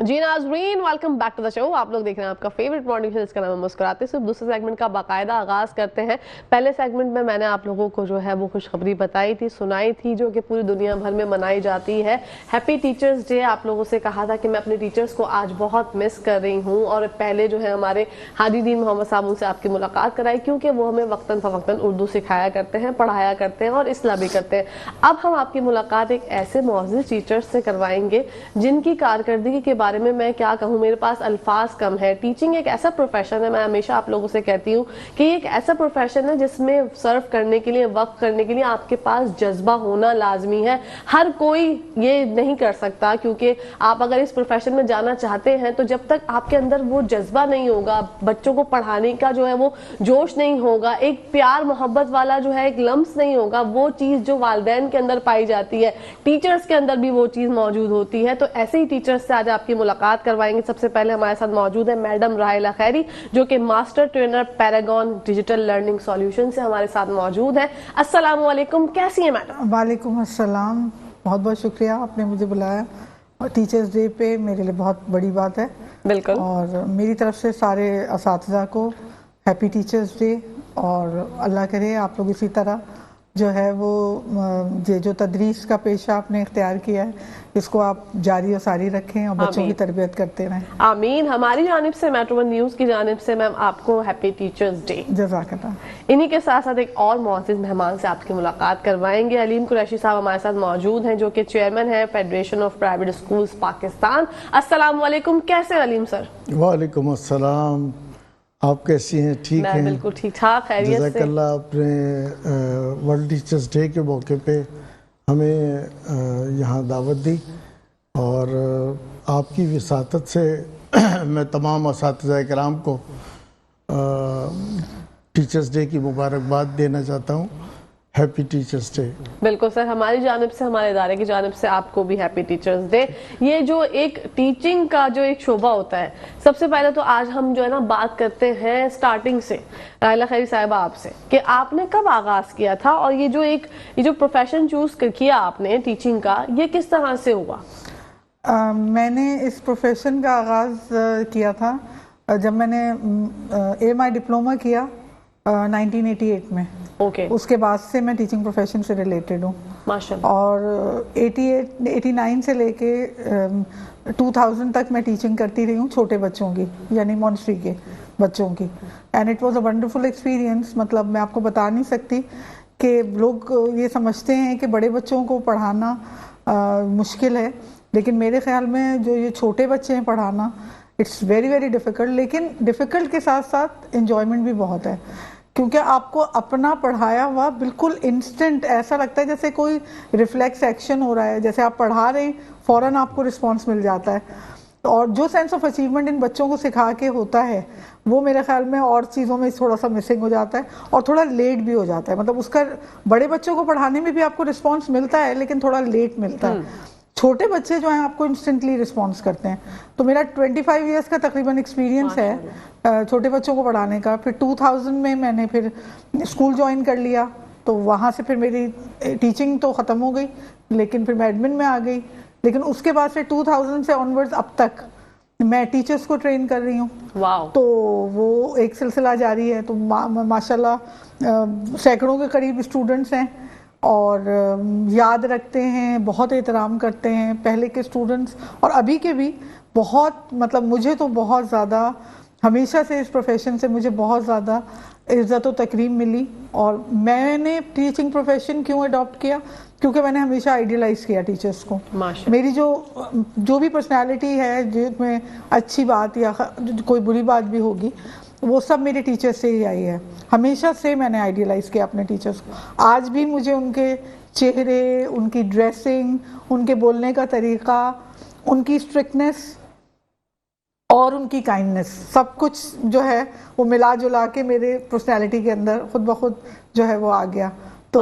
जी नाज़रीन, welcome back to the show. आप लोग देख रहे हैं आपका फेवरेट मॉर्निंग शो जिसका नाम है मुस्कुराते सिर्फ। दूसरे सेगमेंट का बाकायदा आगाज करते हैं। पहले सेगमेंट में मैंने आप लोगों को जो है वो खुशखबरी बताई थी, सुनाई थी, जो कि पूरी दुनिया भर में मनाई जाती है। Happy teachers day. आप लोगों से कहा था कि मैं अपने टीचर्स को आज बहुत मिस कर रही हूँ, और पहले जो है हमारे हाजी दीन मोहम्मद साहब उनसे आपकी मुलाकात कराई, क्योंकि वो हमें वक्तन फवक्तन उर्दू सिखाया करते हैं, पढ़ाया करते हैं और इसलाह भी करते हैं। अब हम आपकी मुलाकात एक ऐसे मुअज़्ज़िज़ टीचर से करवाएंगे जिनकी कारकर्दगी के बारे में मैं क्या कहूँ, मेरे पास अल्फाज कम है। टीचिंग एक ऐसा प्रोफेशन है, मैं हमेशा आप लोगों से कहती हूँ कि एक ऐसा प्रोफेशन है जिसमें सर्व करने के लिए, वक्त करने के लिए आपके पास जज्बा होना लाजमी है। हर कोई ये नहीं कर सकता, क्योंकि आप अगर इस प्रोफेशन में जाना चाहते हैं तो जब तक आपके अंदर वो जज्बा नहीं होगा, बच्चों को पढ़ाने का जो है वो जोश नहीं होगा, एक प्यार मोहब्बत वाला जो है एक लम्स नहीं होगा, वो चीज़ जो वालिदैन के अंदर पाई जाती है टीचर्स के अंदर भी वो चीज़ मौजूद होती है। तो ऐसे ही टीचर्स से आज आपकी मुलाकात करवाएंगे। सबसे पहले हमारे साथ मौजूद है मैडम राहिला खैरी, जो कि master trainer Paragon digital learning solution से हमारे साथ मौजूद है। अस्सलाम वालेकुम, कैसी हैं मैडम? वालेकुम अस्सलाम, बहुत बहुत शुक्रिया आपने मुझे बुलाया, और टीचर्स डे पे मेरे लिए बहुत बड़ी बात है। बिल्कुल। और मेरी तरफ से सारे असातिज़ा को हैप्पी टीचर्स डे, और अल्लाह करे आप लोग इसी तरह जो है वो ये जो तदरीस का पेशा आपने इख्तियार किया है इसको आप जारी और सारी रखें और बच्चों की तरबियत करते रहें। आमीन। हमारी जानिब से, मेट्रो वन न्यूज़ की जानिब से मैम आपको हैप्पी टीचर्स डे। जज़ाकल्लाह। इन्हीं के साथ साथ एक और मुअज़्ज़िज़ मेहमान से आपकी मुलाकात करवाएंगे। अलीम कुरैशी साहब हमारे साथ मौजूद हैं, जो कि चेयरमैन है federation of private schools Pakistan. अस्सलाम वालेकुम, कैसे हैं अलीम सर? वालेकुम अस्सलाम, आप कैसी हैं? ठीक हैं? बिल्कुल ठीक ठाक, खैरियत से। जज़ाकल्लाह। अपने वर्ल्ड टीचर्स डे के मौके पे हमें यहाँ दावत दी, और आपकी विसातत से मैं तमाम असातिज़ा किराम को टीचर्स डे की मुबारकबाद देना चाहता हूँ। Happy teachers day. बिल्कुल सर, हमारी जानिब से, हमारे इदारे की जानिब से आपको भी हैप्पी टीचर्स डे। ये जो एक टीचिंग का जो एक शोबा होता है, सबसे पहले तो आज हम जो है ना बात करते हैं स्टार्टिंग से, राहिला खैरी साहिबा आपसे, कि आपने कब आगाज किया था, और ये जो प्रोफेशन चूज किया आपने टीचिंग का, ये किस तरह से हुआ? मैंने इस प्रोफेशन का आगाज़ किया था जब मैंने AMI डिप्लोमा किया 1988 में। ओके। उसके बाद से मैं टीचिंग प्रोफेशन से रिलेटेड हूँ माशाल्लाह। और 89 से लेके 2000 तक मैं टीचिंग करती रही हूँ छोटे बच्चों की, यानी मॉन्टेसरी के बच्चों की। And it was a wonderful experience. मतलब मैं आपको बता नहीं सकती कि लोग ये समझते हैं कि बड़े बच्चों को पढ़ाना मुश्किल है, लेकिन मेरे ख्याल में जो ये छोटे बच्चे हैं पढ़ाना, इट्स वेरी वेरी डिफ़िकल्ट। लेकिन डिफ़िकल्ट के साथ साथ एन्जॉयमेंट भी बहुत है, क्योंकि आपको अपना पढ़ाया हुआ बिल्कुल इंस्टेंट ऐसा लगता है जैसे कोई रिफ्लेक्स एक्शन हो रहा है, जैसे आप पढ़ा रहे हैं फ़ौरन आपको रिस्पॉन्स मिल जाता है। और जो सेंस ऑफ अचीवमेंट इन बच्चों को सिखा के होता है वो मेरे ख्याल में और चीज़ों में थोड़ा सा मिसिंग हो जाता है, और थोड़ा लेट भी हो जाता है। मतलब उसका बड़े बच्चों को पढ़ाने में भी आपको रिस्पॉन्स मिलता है, लेकिन थोड़ा लेट मिलता है। छोटे बच्चे जो हैं आपको इंस्टेंटली रिस्पॉन्स करते हैं। तो मेरा 25 इयर्स का तकरीबन एक्सपीरियंस है छोटे बच्चों को पढ़ाने का। फिर 2000 में मैंने फिर स्कूल ज्वाइन कर लिया, तो वहाँ से फिर मेरी टीचिंग तो ख़त्म हो गई, लेकिन फिर मैं एडमिन में आ गई। लेकिन उसके बाद से 2000 से ऑनवर्ड्स अब तक मैं टीचर्स को ट्रेन कर रही हूँ। तो वो एक सिलसिला जारी है। तो माशाल्लाह सैकड़ों के करीब स्टूडेंट्स हैं, और याद रखते हैं, बहुत एहतराम करते हैं पहले के स्टूडेंट्स और अभी के भी। बहुत मतलब मुझे तो बहुत ज़्यादा, हमेशा से इस प्रोफेशन से मुझे बहुत ज़्यादा इज़्ज़त और तकरीम मिली। और मैंने टीचिंग प्रोफेशन क्यों अडॉप्ट किया, क्योंकि मैंने हमेशा आइडियलाइज किया टीचर्स को। मेरी जो भी पर्सनैलिटी है, जिसमें अच्छी बात या कोई बुरी बात भी होगी, वो सब मेरे टीचर से ही आई है। हमेशा से मैंने आइडियलाइज किया अपने टीचर्स को। आज भी मुझे उनके चेहरे, उनकी ड्रेसिंग, उनके बोलने का तरीका, उनकी स्ट्रिक्टनेस और उनकी काइंडनेस, सब कुछ जो है वो मिला जुला के मेरे पर्सनैलिटी के अंदर खुद ब खुद जो है वो आ गया। तो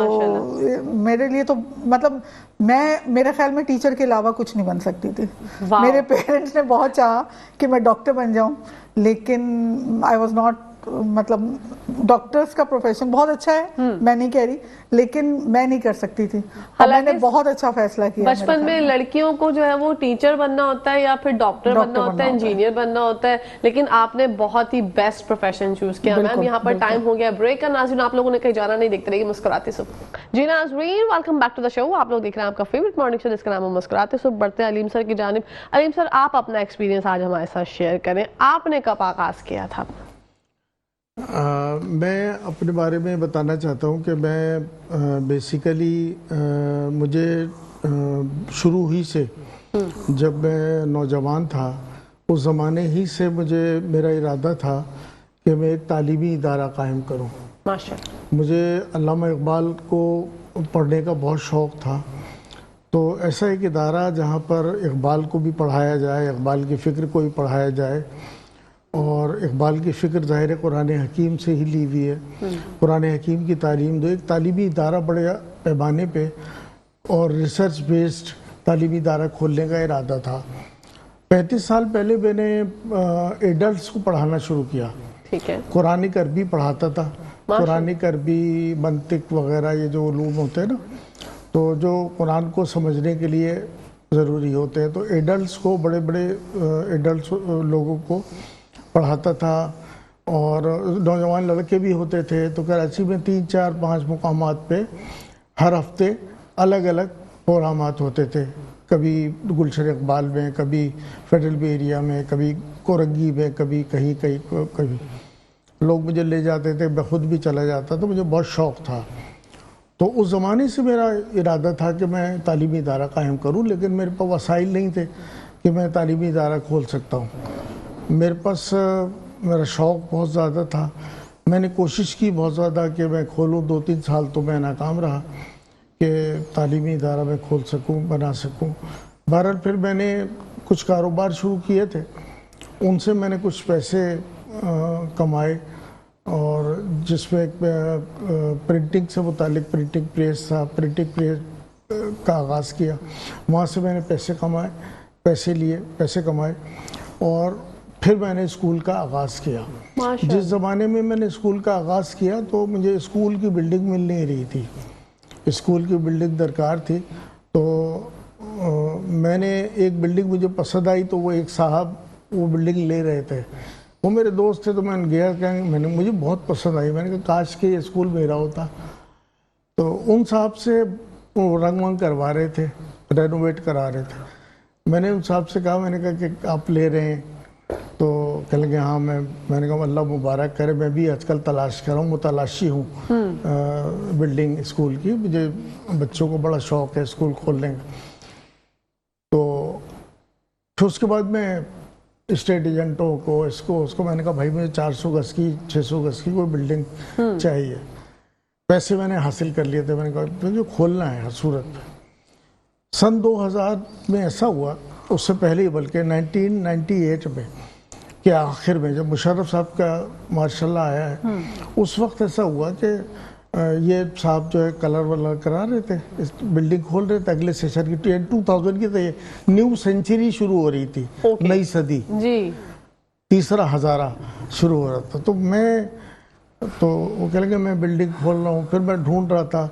मेरे लिए तो मतलब मेरे ख्याल में टीचर के अलावा कुछ नहीं बन सकती थी। मेरे पेरेंट्स ने बहुत चाहा कि मैं डॉक्टर बन जाऊं, लेकिन आई वाज नॉट मतलब डॉक्टर्स का प्रोफेशन बहुत अच्छा है, मैं नहीं कह रही, लेकिन मैं नहीं कर सकती थी। और मैंने बहुत अच्छा फैसला किया। बचपन में लड़कियों को जो है वो टीचर बनना होता है या फिर डॉक्टर बनना होता है, इंजीनियर बनना होता है, लेकिन आपने बहुत ही बेस्ट प्रोफेशन चूज किया। मैम यहाँ पर टाइम हो गया ब्रेक का। नाज़रीन, आप लोगों ने कहीं जाना नहीं, देखते रहिए मुस्कुराते सुबह। जी नाज़रीन, welcome back to the show. आप लोग देख रहे हैं आपका फेवरेट मॉर्निंग शो जिसका नाम है मुस्कुराते सुबह। बढ़ते हैं अलीम सर की जानिब। अलीम सर, आप अपना एक्सपीरियंस आज हमारे साथ शेयर करें। आपने कब आगाज किया था? मैं अपने बारे में बताना चाहता हूँ कि मैं बेसिकली मुझे शुरू ही से जब मैं नौजवान था उस ज़माने ही से मुझे मेरा इरादा था कि मैं एक तालीमी इदारा कायम करूँ। माशाअल्लाह। मुझे अल्लामा इकबाल को पढ़ने का बहुत शौक़ था, तो ऐसा एक इदारा जहाँ पर इकबाल को भी पढ़ाया जाए, इकबाल की फ़िक्र को भी पढ़ाया जाए। और इकबाल की फ़िक्र ज़ाहिर कुरान हकीम से ही ली हुई है, कुरान हकीम की तालीम दो। एक तालीमी इदारा बड़े पैमाने पे और रिसर्च बेस्ड तालीमी इदारा खोलने का इरादा था। 35 साल पहले मैंने एडल्ट्स को पढ़ाना शुरू किया। ठीक है। कुरानिक अरबी पढ़ाता था, कुरानिक अरबी, मंतिक वगैरह, ये जो उलूम होते हैं ना, तो जो कुरान को समझने के लिए ज़रूरी होते हैं, तो एडल्ट्स को, बड़े बड़े एडल्ट्स लोगों को पढ़ाता था। और नौजवान लड़के भी होते थे, तो कराची में 3, 4, 5 मुकामात पे हर हफ्ते अलग अलग प्रोग्रामात होते थे। कभी गुलशन इकबाल में, कभी फेडरल बे एरिया में, कभी कोरंगी में, कभी कहीं कभी लोग मुझे ले जाते थे, मैं खुद भी चला जाता, तो मुझे बहुत शौक़ था। तो उस ज़माने से मेरा इरादा था कि मैं तालीमी इदारा कायम करूं, लेकिन मेरे पास वसाइल नहीं थे कि मैं तालीमी इदारा खोल सकता हूं। मेरे पास मेरा शौक़ बहुत ज़्यादा था, मैंने कोशिश की बहुत ज़्यादा कि मैं खोलूं। 2-3 साल तो मैं नाकाम रहा कि तालीमी इदारा मैं खोल सकूं, बना सकूं। बहरहाल फिर मैंने कुछ कारोबार शुरू किए थे, उनसे मैंने कुछ पैसे कमाए, और जिसमें प्रिंटिंग से मुतालिक प्रिंटिंग प्रेस था, प्रिंटिंग प्रेस का आगाज़ किया। वहाँ से मैंने पैसे कमाए और फिर मैंने स्कूल का आगाज़ किया। जिस ज़माने में मैंने स्कूल का आगाज़ किया तो मुझे स्कूल की बिल्डिंग मिल नहीं रही थी, स्कूल की बिल्डिंग दरकार थी। तो मैंने एक बिल्डिंग मुझे पसंद आई, तो वो एक साहब वो बिल्डिंग ले रहे थे, वो मेरे दोस्त थे, तो मैंने गया, मैंने मुझे बहुत पसंद आई। मैंने कहा काश के ये स्कूल मेरा होता। तो उन साहब से वो रंग वंग करवा रहे थे, रेनोवेट करा रहे थे। मैंने उन साहब से कहा, मैंने कहा कि आप ले रहे हैं? तो कह लगे हाँ। मैंने कहा अल्लाह मुबारक करे, मैं भी आजकल तलाश कर रहा हूँ, मुतलाशी हूँ बिल्डिंग स्कूल की। मुझे बच्चों को बड़ा शौक़ है स्कूल खोलने का। तो फिर उसके बाद मैं स्टेट एजेंटों को, उसको मैंने कहा भाई मुझे 400 गज की, 600 गज की कोई बिल्डिंग चाहिए। पैसे मैंने हासिल कर लिए थे, मैंने कहा मुझे खोलना है हर सूरत में। सन 2000 में ऐसा हुआ, उससे पहले ही बल्कि 1998 में के आखिर में जब मुशर्रफ साहब का मार्शाल्लाह आया है, उस वक्त ऐसा हुआ कि ये साहब जो है कलर वलर करा रहे थे, इस बिल्डिंग खोल रहे थे। अगले सेशन की 2000 की तो ये न्यू सेंचुरी शुरू हो रही थी, नई सदी जी, तीसरा हज़ारा शुरू हो रहा था। तो वो कह लगे मैं बिल्डिंग खोल रहा हूँ। फिर मैं ढूंढ रहा था,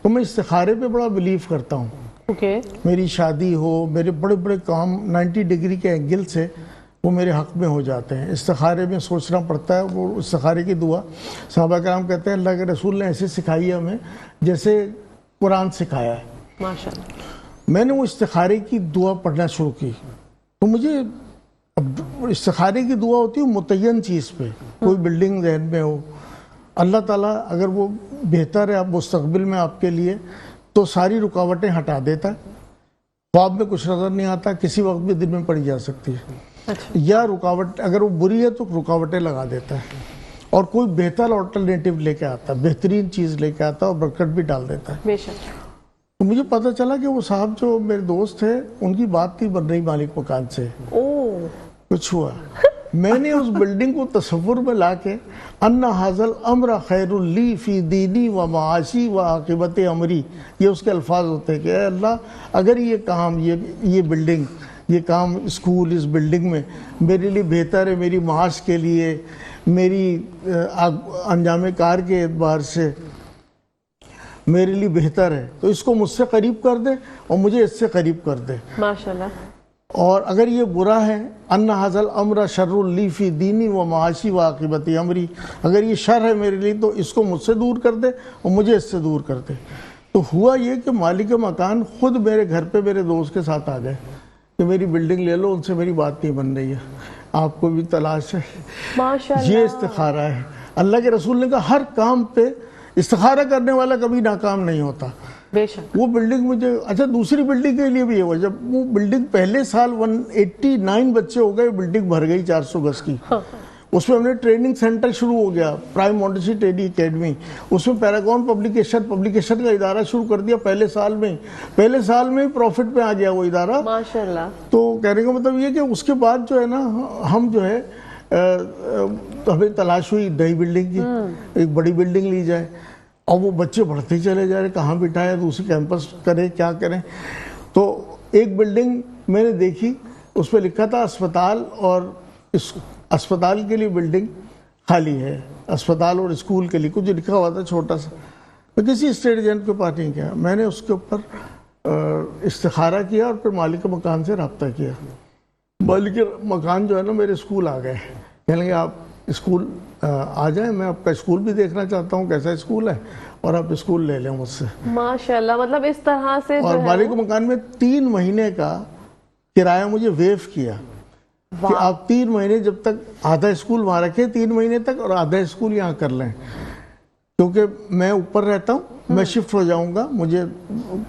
तो मैं इस्तिखारे पे बड़ा बिलीव करता हूँ। मेरी शादी हो, मेरे बड़े बड़े काम 90 डिग्री के एंगल से वो मेरे हक़ में हो जाते हैं। इस्तिखारे में सोचना पड़ता है, वो इस्तिखारे की दुआ सहाबा कराम कहते हैं अल्लाह के रसूल ने ऐसे सिखाई है हमें जैसे कुरान सिखाया है। माशाअल्लाह। मैंने वो इस्तिखारे की दुआ पढ़ना शुरू की, तो मुझे अब इस्तिखारे की दुआ होती है मुतय्यन चीज़ पे, कोई बिल्डिंग जहन में हो, अल्लाह ताला अगर वो बेहतर है आप मुस्तकबिल में आपके लिए, तो सारी रुकावटें हटा देता है। ख्वाब में कुछ नज़र नहीं आता, किसी वक्त भी दिन में पड़ी जा सकती है। अच्छा। या रुकावट अगर वो बुरी है तो रुकावटें लगा देता है, और कोई बेहतर ऑल्टरनेटिव लेके आता है, बेहतरीन चीज़ लेके आता है और बरकत भी डाल देता है। बेशक। तो मुझे पता चला कि वो साहब जो मेरे दोस्त थे उनकी बात थी बन रही मालिक मकान से। कुछ हुआ मैंने उस बिल्डिंग को तसव्वुर में लाके अन्ना हाजल अमरा खैरुल ली फी दीनी व माशी व आकिबत अमरी, ये उसके अल्फाज होते हैं कि अल्लाह अगर ये काम, ये बिल्डिंग یہ کام اسکول اس بلڈنگ میں میرے لیے بہتر ہے، میری معاش کے لیے، میری انجام کار کے اعتبار سے میرے لیے بہتر ہے، تو اس کو مجھ سے قریب کر دے اور مجھے اس سے قریب کر دے ماشاءاللہ. اور اگر یہ برا ہے ان ھذا الامر شر لی فی دینی و معاشی و عاقبت امری، اگر یہ شر ہے میرے لیے تو اس کو مجھ سے دور کر دے اور مجھے اس سے دور کر دے. تو ہوا یہ کہ مالک مکان خود میرے گھر پہ میرے دوست کے ساتھ آ گئے کہ میری بلڈنگ لے لو، ان سے میری بات نہیں بن رہی ہے، آپ کو بھی تلاش ہے. ماشاءاللہ. یہ استخارہ ہے. اللہ کے رسول نے کہا ہر کام پہ استخارہ کرنے والا کبھی ناکام نہیں ہوتا. بے شک. وہ بلڈنگ مجھے اچھا دوسری بلڈنگ کے لیے بھی یہ ہوا، جب وہ بلڈنگ پہلے سال 189 بچے ہو گئے، بلڈنگ بھر گئی 400 گز کی. اس میں ہم نے ٹریننگ سینٹر شروع ہو گیا، پرائم مونٹیسری ٹریڈنگ اکیڈمی. اس میں پیراگون پبلیکیشن کا ادارہ شروع کر دیا پہلے سال میں ہی پروفٹ پہ آ گیا وہ ادارہ. ماشاءاللہ. تو کہنے کا مطلب یہ کہ اس کے بعد جو ہے نا ہم جو ہے ہمیں تلاش ہوئی نئی بلڈنگ کی، ایک بڑی بلڈنگ لی جائے. اور وہ بچے بڑھتے چلے جا رہے، کہاں بٹھائے، دوسری کیمپس کریں کیا کریں. تو ایک بلڈنگ میں نے دیکھی، اس پہ لکھا تھا اسپتال، اور اس اسپتال کے لیے بلڈنگ خالی ہے، اسپتال اور اسکول کے لیے کچھ لکھا ہوا تھا چھوٹا سا. میں کسی اسٹیٹ ایجنٹ کے پاس نہیں گیا، میں نے اس کے اوپر استخارہ کیا اور پھر مالک مکان سے رابطہ کیا. مالک مکان جو ہے نا میرے اسکول آ گئے، کہنے لگے آپ اسکول آ جائیں، میں آپ کا اسکول بھی دیکھنا چاہتا ہوں کیسا اسکول ہے، اور آپ اسکول لے لیں مجھ سے. ماشاءاللہ. مطلب اس طرح سے اور مالک مکان میں 3 مہینے کا کرایہ مجھے ویو کیا کہ آپ 3 مہینے جب تک آدھا اسکول وہاں رکھیں 3 مہینے تک، اور آدھا اسکول یہاں کر لیں. کیونکہ میں اوپر رہتا ہوں، میں شفٹ ہو جاؤں گا، مجھے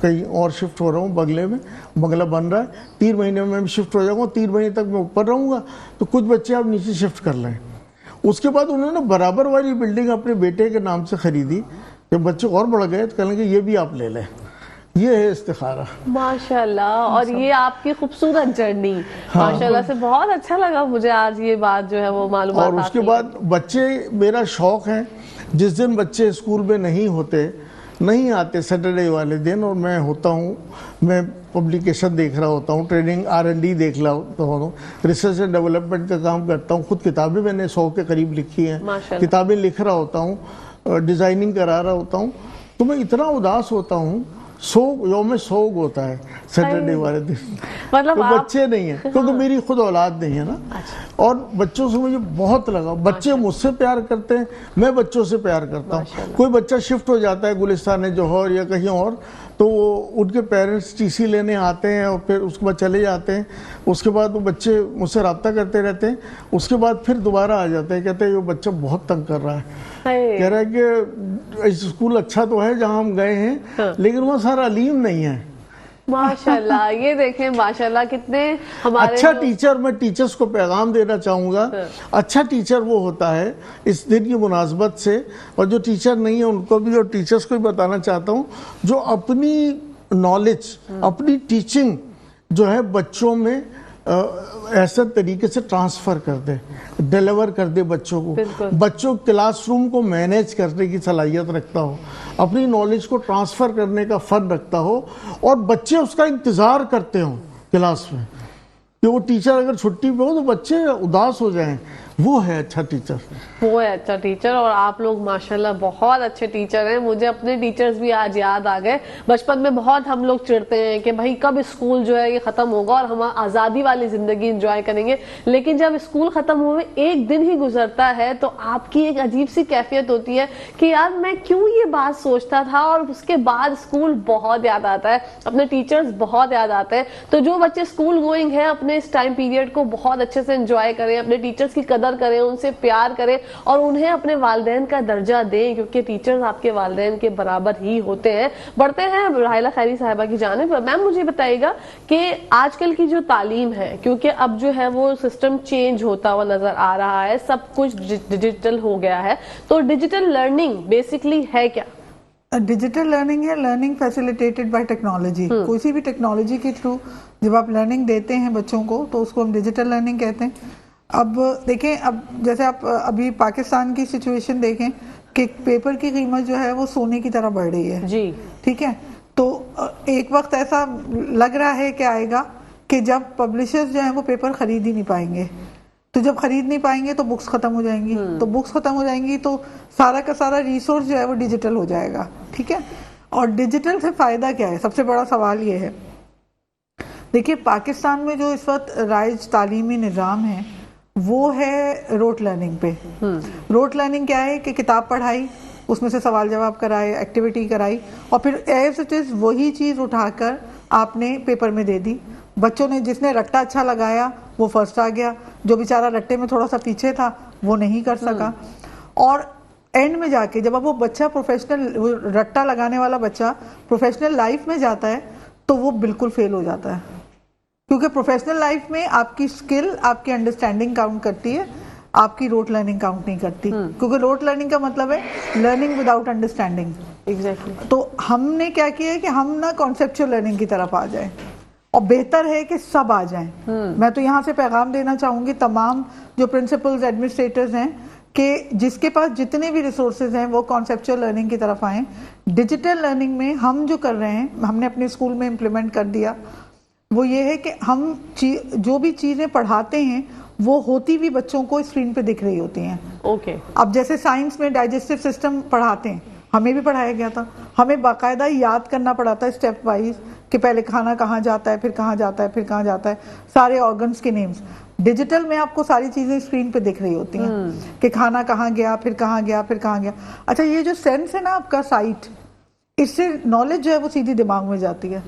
کہیں اور شفٹ ہو رہا ہوں، بنگلے میں بنگلہ بن رہا ہے، 3 مہینے میں شفٹ ہو جاؤں گا، 3 مہینے تک میں اوپر رہوں گا، تو کچھ بچے آپ نیچے شفٹ کر لیں. اس کے بعد انہوں نے برابر والی بلڈنگ اپنے بیٹے کے نام سے خریدی. جب بچے اور بڑھ گئے تو کہنے لگے یہ بھی آپ لے لیں. یہ ہے استخارہ. ماشاءاللہ. اور یہ آپ کی خوبصورت جرنی ماشاءاللہ سے بہت اچھا لگا مجھے آج یہ بات جو ہے وہ معلومات. اور اس کے بعد بچے میرا شوق ہے، جس دن بچے اسکول میں نہیں آتے سیٹرڈے والے دن، اور میں ہوتا ہوں، میں پبلیکیشن دیکھ رہا ہوتا ہوں، ٹریننگ R&D دیکھ رہا ہوتا ہوں، ریسرچ اینڈ ڈیولپمنٹ کا کام کرتا ہوں. خود کتابیں میں نے 100 کے قریب لکھی ہیں، کتابیں لکھ رہا ہوتا ہوں، ڈیزائننگ کرا رہا ہوتا ہوں. تو میں اتنا اداس ہوتا ہوں، یوم سوگ ہوتا ہے سیٹرڈے والے دن. مطلب بچے نہیں ہیں کیونکہ میری خود اولاد نہیں ہے نا. اور بچوں سے مجھے بہت لگا، بچے مجھ سے پیار کرتے ہیں، میں بچوں سے پیار کرتا ہوں. کوئی بچہ شفٹ ہو جاتا ہے گلستان جوہر یا کہیں اور، تو ان کے پیرنٹس ٹی سی لینے آتے ہیں اور پھر اس کے بعد چلے جاتے ہیں. اس کے بعد وہ بچے مجھ سے رابطہ کرتے رہتے ہیں، اس کے بعد پھر دوبارہ آ جاتے ہیں، کہتے ہیں یہ بچہ بہت تنگ کر رہا ہے. کہہ رہا ہے کہ اسکول اچھا تو ہے جہاں ہم گئے ہیں، لیکن وہ سارا علیم نہیں ہے. ماشاءاللہ. یہ دیکھیں ماشاءاللہ کتنے ہمارے اچھا ٹیچر، میں ٹیچرز کو پیغام دینا چاہوں گا، اچھا ٹیچر وہ ہوتا ہے اس دن کی مناسبت سے، اور جو ٹیچر نہیں ہے ان کو بھی اور ٹیچرز کو بھی بتانا چاہتا ہوں، جو اپنی نالج، اپنی ٹیچنگ جو ہے بچوں میں ایسا طریقے سے ٹرانسفر کر دے، ڈیلیور کر دے بچوں کو. بچوں کلاس روم کو مینیج کرنے کی صلاحیت رکھتا ہو، اپنی نالج کو ٹرانسفر کرنے کا فن رکھتا ہو، اور بچے اس کا انتظار کرتے ہوں کلاس میں کہ وہ ٹیچر اگر چھٹی پہ ہو تو بچے اداس ہو جائیں. وہ ہے اچھا ٹیچر. وہ ہے اچھا ٹیچر. اور آپ لوگ ماشاءاللہ بہت اچھے ٹیچر ہیں. مجھے اپنے ٹیچرز بھی آج یاد آ گئے. بچپن میں بہت ہم لوگ چڑھتے ہیں کہ بھائی کب اسکول جو ہے یہ ختم ہوگا اور ہم آزادی والی زندگی انجوائے کریں گے. لیکن جب اسکول ختم ہوئے ایک دن ہی گزرتا ہے تو آپ کی ایک عجیب سی کیفیت ہوتی ہے کہ یار میں کیوں یہ بات سوچتا تھا. اور اس کے بعد اسکول بہت یاد آتا ہے, اپنے ٹیچرز بہت یاد آتے ہیں. تو جو بچے اسکول گوئنگ ہیں اپنے اس ٹائم پیریڈ کو بہت اچھے سے انجوائے کریں, اپنے ٹیچرز کی قدر کریں, ان سے پیار کریں اور انہیں اپنے والدین کا درجہ دیں, کیونکہ ٹیچرز آپ کے والدین کے برابر ہی ہوتے ہیں. بڑھتے ہیں راحلہ خیری صاحبہ کی جانب. میم مجھے بتائیے گا کہ آج کل کی جو تعلیم ہے, کیونکہ اب جو ہے وہ سسٹم چینج ہوتا ہوا نظر آ رہا ہے, سب کچھ ڈیجیٹل ہو گیا ہے, تو ڈیجیٹل لرننگ بیسکلی ہے کیا؟ ڈیجیٹل لرننگ ہے لرننگ فیسیلیٹیٹڈ بائی ٹیکنالوجی. کوئی بھی ٹیکنالوجی کے تھرو جب آپ لرننگ دیتے ہیں بچوں کو تو اس کو ہم ڈیجیٹل لرننگ کہتے ہیں. اب دیکھیں, اب جیسے آپ ابھی پاکستان کی سچویشن دیکھیں کہ پیپر کی قیمت جو ہے وہ سونے کی طرح بڑھ رہی ہے. جی ٹھیک ہے, تو ایک وقت ایسا لگ رہا ہے کہ آئے گا कि जब पब्लिशर्स जो हैं वो पेपर खरीद ही नहीं पाएंगे, तो जब खरीद नहीं पाएंगे तो बुक्स खत्म हो जाएंगी, तो बुक्स खत्म हो जाएंगी तो सारा का सारा रिसोर्स जो है वो डिजिटल हो जाएगा, ठीक है। और डिजिटल से फायदा क्या है, सबसे बड़ा सवाल ये है। देखिए पाकिस्तान में जो इस वक्त राइज तालीमी निज़ाम है वो है रोट लर्निंग पे। रोट लर्निंग क्या है कि किताब पढ़ाई, उसमें से सवाल जवाब कराए, एक्टिविटी कराई, और फिर एज इट इज़ वही चीज़ उठाकर आपने पेपर में दे दी। बच्चों ने, जिसने रट्टा अच्छा लगाया वो फर्स्ट आ गया, जो बेचारा रट्टे में थोड़ा सा पीछे था वो नहीं कर सका। और एंड में जाके जब अब वो बच्चा प्रोफेशनल, रट्टा लगाने वाला बच्चा प्रोफेशनल लाइफ में जाता है तो वो बिल्कुल फेल हो जाता है, क्योंकि प्रोफेशनल लाइफ में आपकी स्किल, आपकी अंडरस्टैंडिंग काउंट करती है, आपकी रोट लर्निंग काउंट नहीं करती, क्योंकि रोट लर्निंग का मतलब है लर्निंग विदाउट अंडरस्टैंडिंग। एग्जैक्टली। तो हमने क्या किया है कि हम ना कॉन्सेप्चुअल लर्निंग की तरफ आ जाए, और बेहतर है कि सब आ जाएं। मैं तो यहाँ से पैगाम देना चाहूँगी तमाम जो प्रिंसिपल्स, एडमिनिस्ट्रेटर्स हैं कि जिसके पास जितने भी रिसोर्सेज हैं वो कॉन्सेप्चुअल लर्निंग की तरफ आएँ। डिजिटल लर्निंग में हम जो कर रहे हैं, हमने अपने स्कूल में इम्प्लीमेंट कर दिया, वो ये है कि हम जो भी चीज़ें पढ़ाते हैं वो होती भी बच्चों को स्क्रीन पे दिख रही होती हैं। ओके। अब जैसे साइंस में डाइजेस्टिव सिस्टम पढ़ाते हैं, हमें भी पढ़ाया गया था, हमें बाकायदा याद करना पड़ा था स्टेप वाइज कि पहले खाना कहाँ जाता है, फिर कहाँ जाता है, फिर कहाँ जाता है, सारे ऑर्गन्स के नेम्स। डिजिटल में आपको सारी चीज़ें स्क्रीन पे दिख रही होती हैं कि खाना कहाँ गया, फिर कहाँ गया, फिर कहाँ गया। अच्छा, ये जो सेंस है ना आपका साइट, इससे नॉलेज जो है वो सीधी दिमाग में जाती है।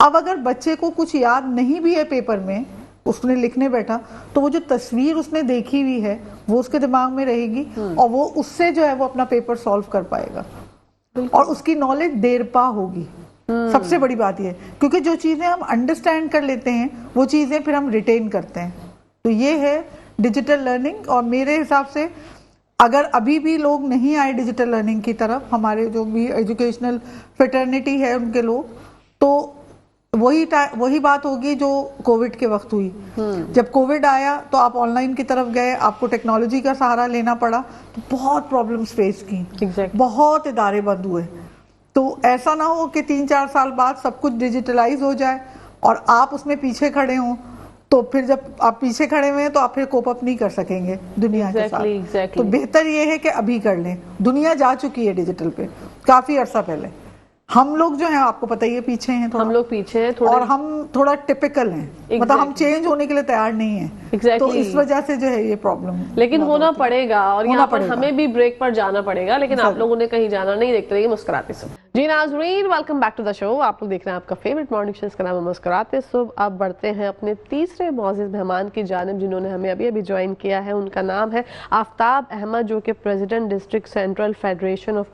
अब अगर बच्चे को कुछ याद नहीं भी है पेपर में, उसने लिखने बैठा, तो वो जो तस्वीर उसने देखी हुई है वो उसके दिमाग में रहेगी, और वो उससे जो है वो अपना पेपर सॉल्व कर पाएगा, और उसकी नॉलेज देरपा होगी। सबसे बड़ी बात ये, क्योंकि जो चीज़ें हम अंडरस्टैंड कर लेते हैं वो चीज़ें फिर हम रिटेन करते हैं। तो ये है डिजिटल लर्निंग। और मेरे हिसाब से अगर अभी भी लोग नहीं आए डिजिटल लर्निंग की तरफ, हमारे जो भी एजुकेशनल फ्रेटर्निटी है उनके लोग, तो वही बात होगी जो कोविड के वक्त हुई। जब कोविड आया तो आप ऑनलाइन की तरफ गए, आपको टेक्नोलॉजी का सहारा लेना पड़ा, तो बहुत प्रॉब्लम्स फेस की। Exactly. बहुत इदारे बंद हुए। तो ऐसा ना हो कि 3-4 साल बाद सब कुछ डिजिटलाइज हो जाए और आप उसमें पीछे खड़े हों, तो फिर जब आप पीछे खड़े हुए हैं तो आप फिर कोप अप नहीं कर सकेंगे दुनिया के साथ। तो बेहतर ये है कि अभी कर लें। दुनिया जा चुकी है डिजिटल पे काफी अरसा पहले। हम लोग जो हैं आपको पता ही है पीछे हैं थोड़ा, हम लोग पीछे हैं थोड़ा, और हम थोड़ा टिपिकल हैं, मतलब हम चेंज होने के लिए तैयार नहीं हैं। तो इस वजह से जो है ये प्रॉब्लम, लेकिन होना पड़ेगा, और यहाँ पर हमें भी ब्रेक पर जाना पड़ेगा, लेकिन आप लोगों ने कहीं जाना नहीं, देखते रहिए मुस्कुराते सुबह। जी नाज़रीन, welcome back to the show. आप लोग देख रहे हैं आपका फेवरेट मॉर्निंग शो, इसका नाम है मुस्कुराते सुबह। अब बढ़ते हैं अपने तीसरे मौजूद मेहमान की जानिब, जिन्होंने हमें अभी अभी ज्वाइन किया है। उनका नाम है आफ्ताब अहमद, जो कि president district central federation of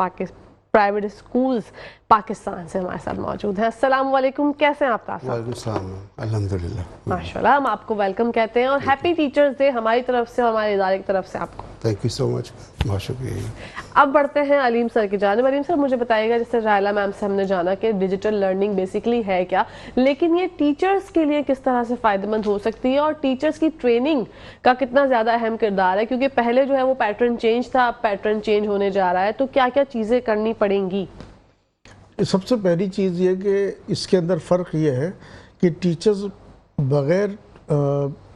private schools Pakistan से हमारे साथ मौजूद हैं। अस्सलाम वालेकुम, कैसे हैं आप? वालेकुम सलाम, अल्हम्दुलिल्लाह, माशाल्लाह। हम आपको वेलकम कहते हैं और हैप्पी टीचर्स डे हमारी तरफ से, हमारे इदारे की तरफ से आपको। थैंक यू सो मच, बहुत शुक्रिया। अब बढ़ते हैं अलीम सर की जानिब। अलीम सर, मुझे बताइएगा, जैसे रायला मैम से हमने जाना कि डिजिटल लर्निंग बेसिकली है क्या, लेकिन ये टीचर्स के लिए किस तरह से फ़ायदेमंद हो सकती है, और टीचर्स की ट्रेनिंग का कितना ज़्यादा अहम किरदार है, क्योंकि पहले जो है वो पैटर्न चेंज था, अब पैटर्न चेंज होने जा रहा है, तो क्या क्या चीज़ें करनी पड़ेंगी? सबसे पहली चीज़ ये कि इसके अंदर फ़र्क ये है कि टीचर्स बग़ैर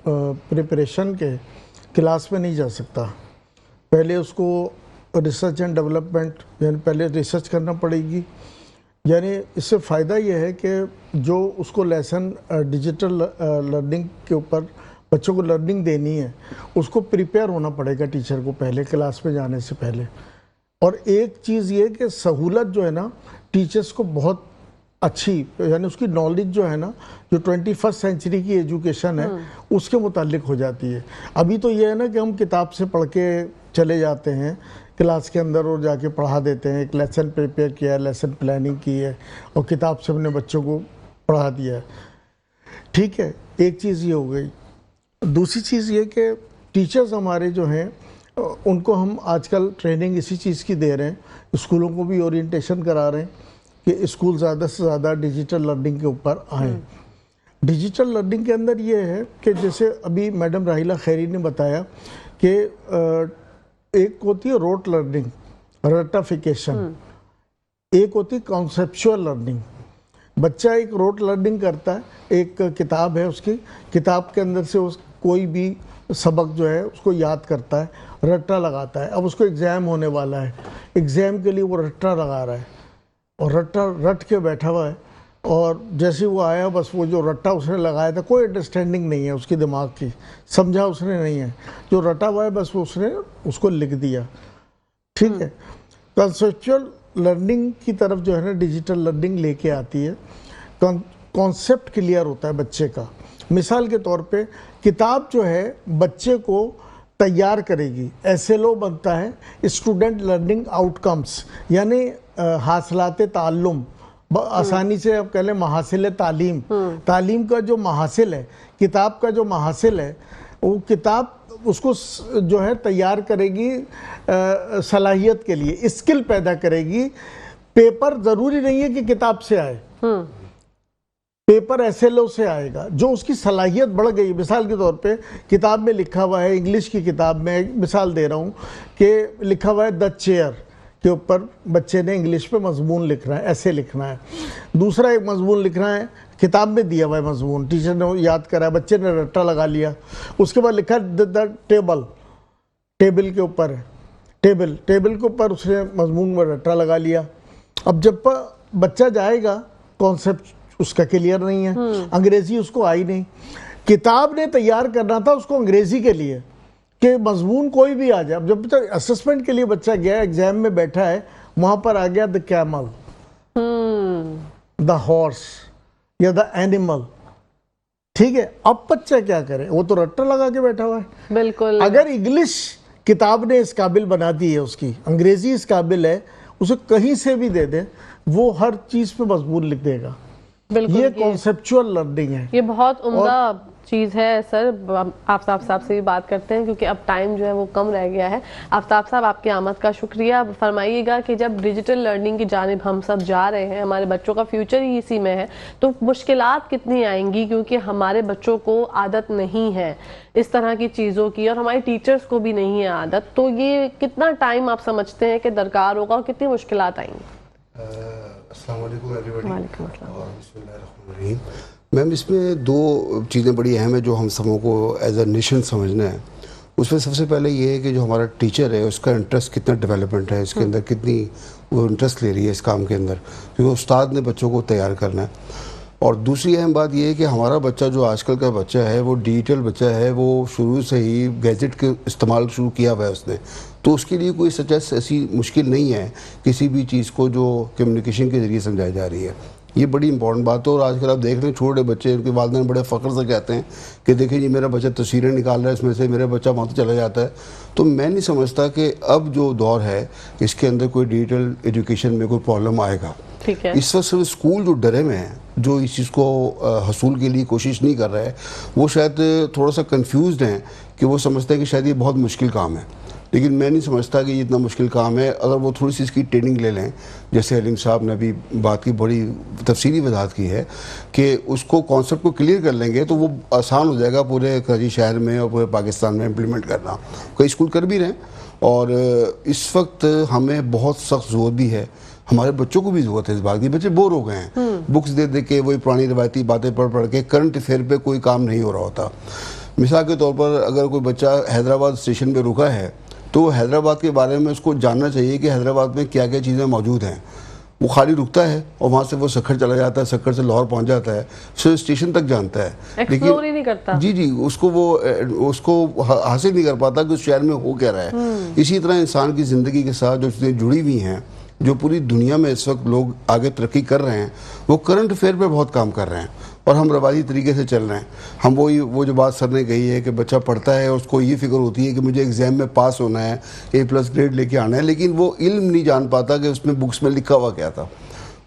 प्रिपरेशन के क्लास में नहीं जा सकता। पहले उसको रिसर्च एंड डेवलपमेंट, यानी पहले रिसर्च करना पड़ेगी। यानी इससे फ़ायदा ये है कि जो उसको लेसन डिजिटल लर्निंग के ऊपर बच्चों को लर्निंग देनी है, उसको प्रिपेयर होना पड़ेगा टीचर को पहले, क्लास में जाने से पहले। और एक चीज़ ये कि सहूलत जो है ना टीचर्स को बहुत अच्छी, यानी उसकी नॉलेज जो है ना, जो 21st सेंचुरी की एजुकेशन है उसके मुतालिक हो जाती है। अभी तो ये है ना कि हम किताब से पढ़ के चले जाते हैं क्लास के अंदर और जाके पढ़ा देते हैं, एक लेसन प्रिपेयर किया है, लेसन प्लानिंग की है और किताब से अपने बच्चों को पढ़ा दिया है। ठीक है, एक चीज़ ये हो गई। दूसरी चीज़ ये कि टीचर्स हमारे जो हैं उनको हम आजकल ट्रेनिंग इसी चीज़ की दे रहे हैं, स्कूलों को भी ओरिएंटेशन करा रहे हैं कि स्कूल ज़्यादा से ज़्यादा डिजिटल लर्निंग के ऊपर आएँ। डिजिटल लर्निंग के अंदर ये है कि जैसे अभी मैडम राहिला खैरी ने बताया कि एक होती है रोट लर्निंग, रट्टाफिकेशन, एक होती है कॉन्सेप्चुअल लर्निंग। बच्चा एक रोट लर्निंग करता है, एक किताब है उसकी, किताब के अंदर से उस कोई भी सबक जो है उसको याद करता है, रट्टा लगाता है। अब उसको एग्ज़ाम होने वाला है, एग्ज़ाम के लिए वो रट्टा लगा रहा है और रट्टा रट के बैठा हुआ है, और जैसे वो आया बस वो जो रट्टा उसने लगाया था, कोई अंडरस्टैंडिंग नहीं है उसकी दिमाग की, समझा उसने नहीं है, जो रटा हुआ है बस वो उसने उसको लिख दिया। ठीक है, कंसेप्चुअल लर्निंग की तरफ जो है ना डिजिटल लर्निंग लेके आती है। कॉन्सेप्ट क्लियर होता है बच्चे का। मिसाल के तौर पे किताब जो है बच्चे को तैयार करेगी, एसएलओ बनता है स्टूडेंट लर्निंग आउटकम्स, यानी हासिलात ताल्लुम, आसानी से आप कह लें महासिल तालीम। तालीम का जो महासिल है, किताब का जो महासिल है, वो किताब उसको जो है तैयार करेगी सलाहियत के लिए, स्किल पैदा करेगी। पेपर ज़रूरी नहीं है कि किताब से आए, पेपर एसएलओ से आएगा, जो उसकी सलाहियत बढ़ गई। मिसाल के तौर पे किताब में लिखा हुआ है, इंग्लिश की किताब में मिसाल दे रहा हूँ कि लिखा हुआ है द चेयर के ऊपर बच्चे ने इंग्लिश पे मजमून लिखना है, ऐसे लिखना है। दूसरा एक मजमून लिखना है, किताब में दिया हुआ है मजमून, टीचर ने याद करा, बच्चे ने रट्टा लगा लिया। उसके बाद लिखा द टेबल, टेबल के ऊपर है, टेबल के ऊपर उसने मजमून में रट्टा लगा लिया। अब जब बच्चा जाएगा, कॉन्सेप्ट उसका क्लियर नहीं है, अंग्रेजी उसको आई नहीं, किताब ने तैयार करना था उसको अंग्रेजी के लिए कि मजमून कोई भी आ जाए। अब जब तक असेसमेंट के लिए बच्चा गया, एग्जाम में बैठा है, वहां पर आ गया द कैमल, द हॉर्स या द एनिमल। ठीक है, अब बच्चा क्या करे, वो तो रट्टा लगा के बैठा हुआ है। बिल्कुल। अगर इंग्लिश किताब ने इस काबिल बना दी है उसकी, अंग्रेजी इस काबिल है, उसे कहीं से भी दे दे, वो हर चीज पे मजबूत लिख देगा। ये कॉन्सेप्चुअल लर्निंग है। ये बहुत उम्दा चीज़ है सर। आफ्ताब साहब से भी बात करते हैं क्योंकि अब टाइम जो है वो कम रह गया है। आफ्ताब साहब, आपकी आमद का शुक्रिया। फरमाइएगा कि जब डिजिटल लर्निंग की जानिब हम सब जा रहे हैं, हमारे बच्चों का फ्यूचर ही इसी में है, तो मुश्किलात कितनी आएंगी, क्योंकि हमारे बच्चों को आदत नहीं है इस तरह की चीज़ों की और हमारे टीचर्स को भी नहीं है आदत। तो ये कितना टाइम आप समझते हैं कि दरकार होगा और कितनी मुश्किलात आएंगी? अस्सलाम वालेकुम एवरीबॉडी और बिस्मिल्लाहिर्रहमानिर्रहीम। मैम, इसमें दो चीज़ें बड़ी अहम है जो हम सबों को एज अ नेशन समझना है। उसमें सबसे पहले ये है कि जो हमारा टीचर है उसका इंटरेस्ट कितना डेवलपमेंट है, इसके अंदर कितनी वो इंटरेस्ट ले रही है इस काम के अंदर, क्योंकि उस्ताद ने बच्चों को तैयार करना है। और दूसरी अहम बात ये है कि हमारा बच्चा जो आजकल का बच्चा है वो डिजिटल बच्चा है, वो शुरू से ही गैजेट के इस्तेमाल शुरू किया हुआ है उसने, तो उसके लिए कोई सच ऐसी मुश्किल नहीं है किसी भी चीज़ को जो कम्युनिकेशन के ज़रिए समझाई जा रही है। ये बड़ी इंपॉर्टेंट बात है। और आजकल आप देख रहे हैं छोटे बच्चे, उनके वालिदैन बड़े फ़ख्र से कहते हैं कि देखिए जी मेरा बच्चा तस्वीरें निकाल रहा है, इसमें से मेरा बच्चा वहाँ चला जाता है। तो मैं नहीं समझता कि अब जो दौर है इसके अंदर कोई डिजिटल एजुकेशन में कोई प्रॉब्लम आएगा। ठीक है। इस वक्त सिर्फ स्कूल जो डरे में हैं, जो इस चीज़ को हसूल के लिए कोशिश नहीं कर रहा है, वो शायद थोड़ा सा कंफ्यूज्ड हैं कि वो समझते हैं कि शायद ये बहुत मुश्किल काम है। लेकिन मैं नहीं समझता कि ये इतना मुश्किल काम है। अगर वो थोड़ी सी इसकी ट्रेनिंग ले लें, जैसे हलीम साहब ने अभी बात की, बड़ी तफसीली वजाहत की है कि उसको कॉन्सेप्ट को क्लियर कर लेंगे तो वो आसान हो जाएगा पूरे कराची शहर में और पूरे पाकिस्तान में इम्प्लीमेंट करना। कई स्कूल कर भी रहे हैं और इस वक्त हमें बहुत सख्त ज़रूरत भी है, हमारे बच्चों को भी ज़रूरत है इस बात की। बच्चे बोर हो गए हैं, बुक्स दे दे के वही पुरानी रवायती बातें पढ़ पढ़ के, करंट अफेयर पे कोई काम नहीं हो रहा होता। मिसाल के तौर पर अगर कोई बच्चा हैदराबाद स्टेशन पे रुका है तो हैदराबाद के बारे में उसको जानना चाहिए कि हैदराबाद में क्या क्या चीज़ें मौजूद हैं। वो खाली रुकता है और वहाँ से वो सक्खर चला जाता है, सक्खर से लाहौर पहुँच जाता है, फिर स्टेशन तक जानता है, एक्सप्लोर ही नहीं करता। जी, उसको हासिल नहीं कर पाता कि उस शहर में हो क्या रहा है। इसी तरह इंसान की ज़िंदगी के साथ जो चीज़ें जुड़ी हुई हैं, जो पूरी दुनिया में इस वक्त लोग आगे तरक्की कर रहे हैं, वो करंट अफेयर पे बहुत काम कर रहे हैं और हम रवाजी तरीके से चल रहे हैं। हम वो जो बात सर ने कही है कि बच्चा पढ़ता है, उसको ये फिक्र होती है कि मुझे एग्ज़ाम में पास होना है, A+ ग्रेड लेके आना है, लेकिन वो इल्म नहीं जान पाता कि उसमें बुक्स में लिखा हुआ क्या था।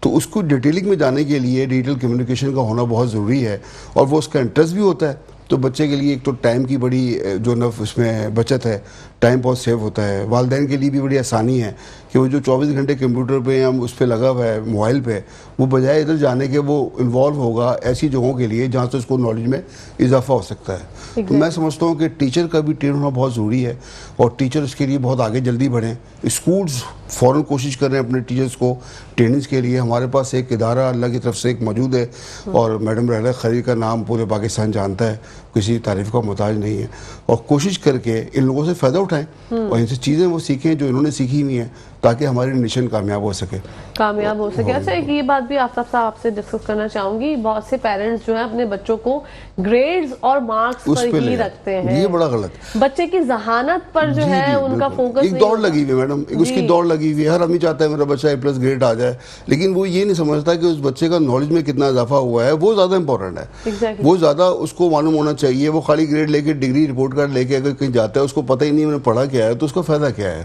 तो उसको डिटेलिंग में जाने के लिए डिजिटल कम्युनिकेशन का होना बहुत ज़रूरी है और वो उसका इंटरेस्ट भी होता है تو بچے کے لیے ایک تو ٹائم کی بڑی جو اس میں بچت ہے, ٹائم بہت سیو ہوتا ہے. والدین کے لیے بھی بڑی آسانی ہے کہ وہ جو 24 گھنٹے کمپیوٹر پہ یا اس پہ لگا ہوا ہے موبائل پہ, وہ بجائے ادھر جانے کے وہ انوالو ہوگا ایسی جگہوں کے لیے جہاں سے اس کو نالج میں اضافہ ہو سکتا ہے. تو میں سمجھتا ہوں کہ ٹیچر کا بھی ٹرین ہونا بہت ضروری ہے, اور ٹیچر اس کے لیے بہت آگے جلدی بڑھیں. اسکولز فوراً کوشش کر رہے ہیں اپنے ٹیچرز کو ٹریننگز کے لیے. ہمارے پاس ایک ادارہ اللہ کی طرف سے ایک موجود ہے, اور میڈم رحلہ خلیل کا نام پورے پاکستان جانتا ہے, کسی تعریف کا محتاج نہیں ہے. اور کوشش کر کے ان لوگوں سے فائدہ اٹھائیں اور ان سے چیزیں وہ سیکھیں جو انہوں نے سیکھی ہوئی ہیں, تاکہ ہماری نیشن کامیاب ہو سکے. اچھا, ایک یہ بات بھی آفتاب صاحب آپ سے ڈسکس کرنا چاہوں گی, بہت سے پیرنٹس جو ہیں اپنے بچوں کو گریڈز اور مارکس پر ہی رکھتے ہیں. یہ بڑا غلط, بچے کی ذہانت پر جو ہے ان کا فوکس ایک دوڑ لگی ہوئی ہے میڈم, اس کی دوڑ لگی ہوئی ہے. ہر آدمی چاہتا ہے میرا بچہ A+ گریڈ آ جائے, لیکن وہ یہ نہیں سمجھتا کہ اس بچے کا نالج میں کتنا اضافہ ہوا ہے. وہ زیادہ امپورٹنٹ ہے, وہ زیادہ اس کو معلوم ہونا چاہیے. وہ خالی گریڈ لے کے ڈگری رپورٹ کارڈ لے کے اگر کہیں جاتا ہے, اس کو پتہ ہی نہیں میں نے پڑھا کیا ہے, تو اس کا فائدہ کیا ہے.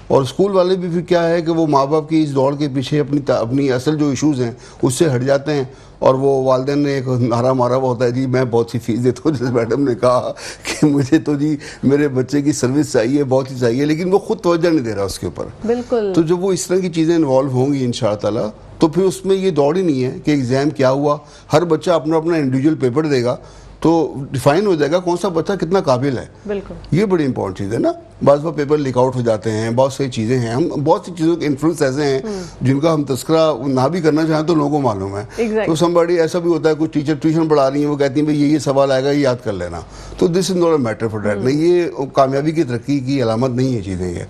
اور اسکول والے بھی پھر کیا ہے کہ وہ ماں باپ کی اس دوڑ کے پیچھے اپنی اصل جو ایشوز ہیں اس سے ہٹ جاتے ہیں, اور وہ والدین نے ایک نعرہ مارا ہوا ہوتا ہے, جی میں بہت سی فیس دیتا ہوں, جیسے میڈم نے کہا کہ مجھے تو جی میرے بچے کی سروس چاہیے, بہت ہی چاہیے, لیکن وہ خود توجہ نہیں دے رہا اس کے اوپر. بالکل. تو جب وہ اس طرح کی چیزیں انوالو ہوں گی انشاءاللہ تعالیٰ, تو پھر اس میں یہ دوڑ ہی نہیں ہے کہ ایگزام کیا ہوا. ہر بچہ اپنا اپنا انڈیویجول پیپر دے گا, تو ڈیفائن ہو جائے گا کون سا بچہ کتنا قابل ہے. بالکل, یہ بڑی امپورٹنٹ چیز ہے نا. بعض وہ پیپر لیک آؤٹ ہو جاتے ہیں, بہت سی چیزیں ہیں, ہم بہت سی چیزوں کے انفلوئنس ایسے ہیں جن کا ہم تذکرہ نہ بھی کرنا چاہیں تو لوگوں کو معلوم ہے. تو سمبڈی ایسا بھی ہوتا ہے, کچھ ٹیچر ٹیوشن پڑھا رہی ہیں, وہ کہتی ہیں بھائی یہ سوال آئے گا, یہ یاد کر لینا. تو this is not a matter for that. نہیں, یہ کامیابی کی ترقی کی علامت نہیں ہے چیزیں. یہ